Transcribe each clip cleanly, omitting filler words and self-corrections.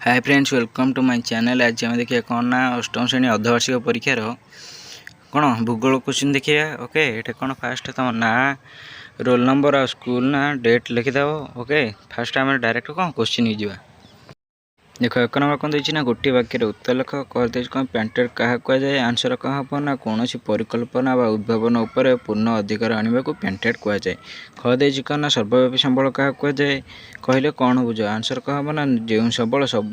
Hi friends, welcome to my channel. आज आम देखिए कौन ना अष्टम श्रेणी अर्धवार्षिक परीक्षार कौन भूगोल क्वेश्चन देखिए। ओके, ये कौन फास्ट तुम ना रोल नंबर और स्कूल ना डेट लिखिदेव। ओके, फास्ट आम डायरेक्ट कौन क्वेश्चन ही जावा। देख एक नंबर कौन देना गोटे वाक्य उत्तर लेख कर कौन पेटेड क्या कहुए। आंसर कौन हम ना कौन परिकल्पना व उद्भावन उपर पूर्ण अधिकार आने को पेटेड कहुए। ख दे कौन ना सर्वव्यापी संबल क्या कहुए कहले कौन बुझ। आंसर कौन हम ना जो सबल सब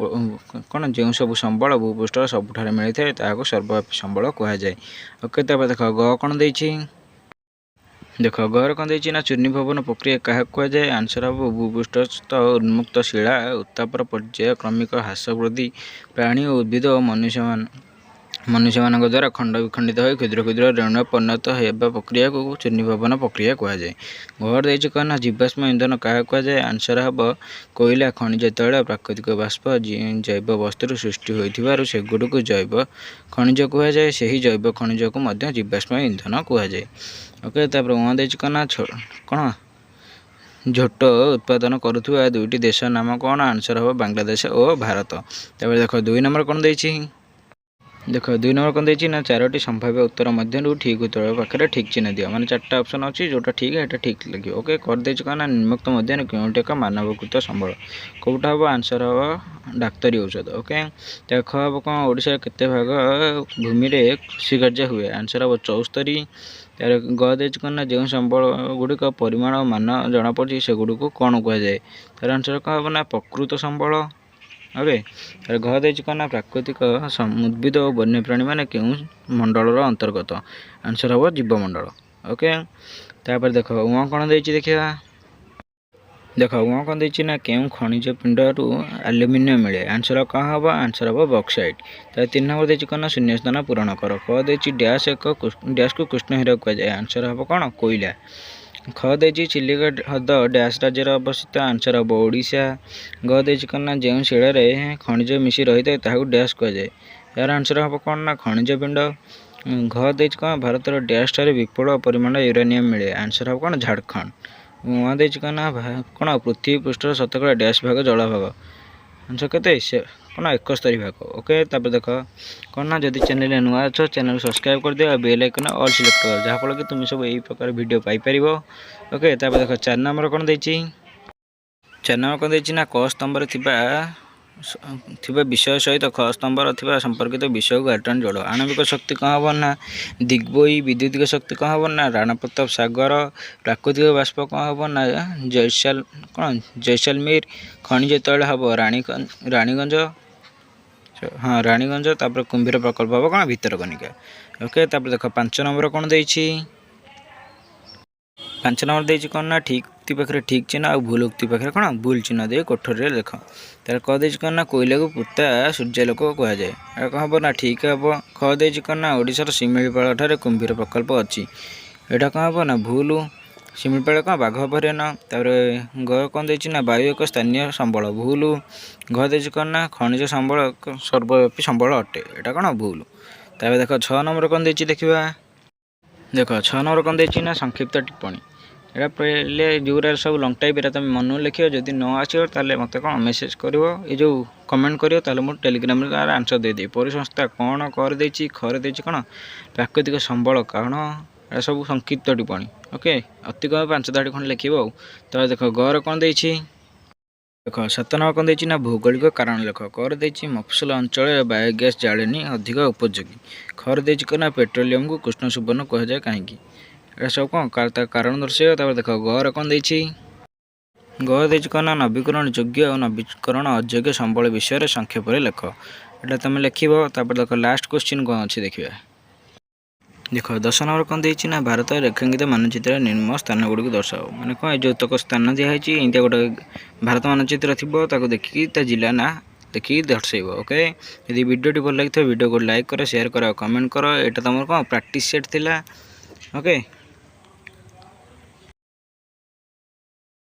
कौन जो सब संबल भूपृष्ठ सबुठ मिलता है सर्वव्यापी संबल कहुए। ओके, देख ग कौन दे देख घर कौन देना ना चूर्णी भवन प्रक्रिया क्या कहुए। आंसर हम भूपृष्ठस्थ उन्मुक्त शिला उत्तापर पर्याय क्रमिक ह्रास वृद्धि प्राणी और उद्भिद और मनुष्य मान द्वारा खंड विखंडित हो क्षुद्र क्षुद्र रेणु परिणत होगा प्रक्रिया को चूर्णी भवन प्रक्रिया कहुए। घर दे कौन ना जीवाश्म इंधन क्या कहुए। आंसर हम कोयला खनिज तैल प्राकृतिक बाष्प जैव वस्तु सृष्टि होगुड़ जैव खनिज कहुए। से ही जैव खनिज को जीवाश्म इंधन कहुए। ओके, तापर वहाँ दे कौन ना कौन झोट उत्पादन करुवा दुईटी देश नाम कौन। आंसर हम बांग्लादेश और भारत। तापर देख दुई नंबर कौन दे देख दुई नंबर कौन दे ना चारोटी संभाव्य उत्तर मध्य ठीक उत्तर पाखे ठीक चिन्ह दिया माने चार्टा ऑप्शन अच्छी जोटा ठीक है ठीक लगे। ओके, कर दे कौन ना निम्नोक्त मध्य क्योंटे एक मानवकृत संबल कौटा हम। आंसर हम डाक्तरी औषध। ओके, देख हम कौन ओडिशा केते भाग भूमि में कृषि कार्य हुए। आंसर हम 74। तार ग दे कौन ना जो संबल गुड़िक परिमाण मान जमापड़ी से गुड़ को कौन कहुए। तार आंसर कौन हम ना प्रकृत संबल। ओके, तार घ दे कौन ना प्राकृतिक उद्भिद और वन्य प्राणी मैंने क्यों मंडल अंतर्गत। आंसर हम जीवमंडल। ओके, तापर देख वहाँ कौन दे देखा। देख वहाँ कौन दे ना क्यों खनिज पिंड एल्यूमिनियम मिले। आंसर कौन हम। आंसर हम बॉक्साइट। तार 3 नंबर दे कौन ना शून्य स्थान पूरण कर। क दे डैश डैश को कृष्ण हीरा कहुए। आंसर हम कौन कोयला। ख दे चिलिका ह्रद डैश राज्य अवस्थित। आंसर हम ओडिशा। ग दे कौन ना जो शिला खनिज मिशी रही है डैश कहुए। यार आंसर हम कौन ना खनिज पिंड। घ दे कौन भारत डैश ठारे विपुल परिमाण यूरेनियम मिले। आंसर हम कौन झारखंड। वहाँ दे कौन ना कौन पृथ्वी पृष्ठर शतकड़ा डैश भाग जल भाग। आंसर के कौन 71 भाग। ओके, तापर देख कौन ना जदि चैनल नुआ अच्छ चैनल सब्सक्राइब कर दियो बेल आइकन ऑल सिलेक्ट कर जहाँफल कि तुम सब यही प्रकार वीडियो पाइपर। ओके, तापर देख 4 नंबर कौन दे 4 नंबर कौन दे ना क स्तंभ विषय सहित ख स्तंभ संपर्कित विषय को आटन जोड़। आणविक शक्ति कौन हम ना दिग्बोई। विद्युतिक शक्ति कौन हम ना राणा प्रताप सागर। प्राकृतिक बाष्प कौन हम ना जैसलमेर। खनिज तैल हम रानीगंज। हाँ रानीगंज। तापर कुंभीर प्रकल्प हम कौन भितरकनिका। ओके, तापर देख 5 नंबर कौन दे 5 नंबर दे कौन ना ठीक उक्ति पाखे ठीक चिन्ह और भूल उक्ति पाखे कौन भूल चिन्ह दे कोठरी लिख। तार क दे कौन ना कोयला को पुता सूर्यालोक कहुए। कौन हम ना ठीक हम। ख दे कौन ना ओडिशार शिमिलीपाल ठारे कुंभीर प्रकल्प अच्छी। यहाँ कौन हम ना भूल। शिमिलीपाल कौन बाघ अभयारण्य। तापर ग कौन दे ना वायु एक स्थानीय संबल भूल। घ दे कौन ना खनिज संबल सर्वव्यापी संबल अटे। यहाँ कौन भूल। तापर देख 6 नंबर कौन दे देखा। देख 6 नंबर कौन दे ना संक्षिप्त टिप्पणी। यहाँ पहले जोरा सब लंग टाइप तुम मन लिख जदि न आसो मत कौन मेसेज कर जो कमेंट कर मुझे टेलीग्राम तार आंसर देदेवी। परिसंस्था कौन कर दे खर दे कौन प्राकृतिक संबल कौन। यह सब संक्षिप्त टिप्पणी। ओके, अति कम 5 दाड़ी खंड लिख। तो देख गर कौन दे देख 7 नंबर कौन दे ना भौगोलिक कारण लिख। कर दे मफसल अंचल बायोगैस जाड़ेनी अधिक उपयोगी। खर दे ना पेट्रोलियम को कृष्ण सुवर्ण कहुए कहीं। यह सब कौन कारण दर्शाइए। तापर देख गर कौन दे ग दे कौन ना नवीकरण योग्य और नवीकरण अयोग्य संबल विषय संक्षेप लिख। यहाँ तुम लिख। तापर देख लास्ट क्वेश्चन कौन अच्छी देखिए। देख 10 नंबर कौन दे ना भारत रेखांकित मानचित्र निम्न स्थान गुड़ी दर्शाओ। मैंने कौन जो तक स्थान दिखाई इंडिया गोटे भारत मानचित्र थी देखिए जिला ना देखिए दर्शाइब। ओके, यदि वीडियो भल लगी वीडियो को लाइक कर शेयर कर कमेंट कर। यहाँ तुम कौन प्रैक्टिस सेट थिला। ओके।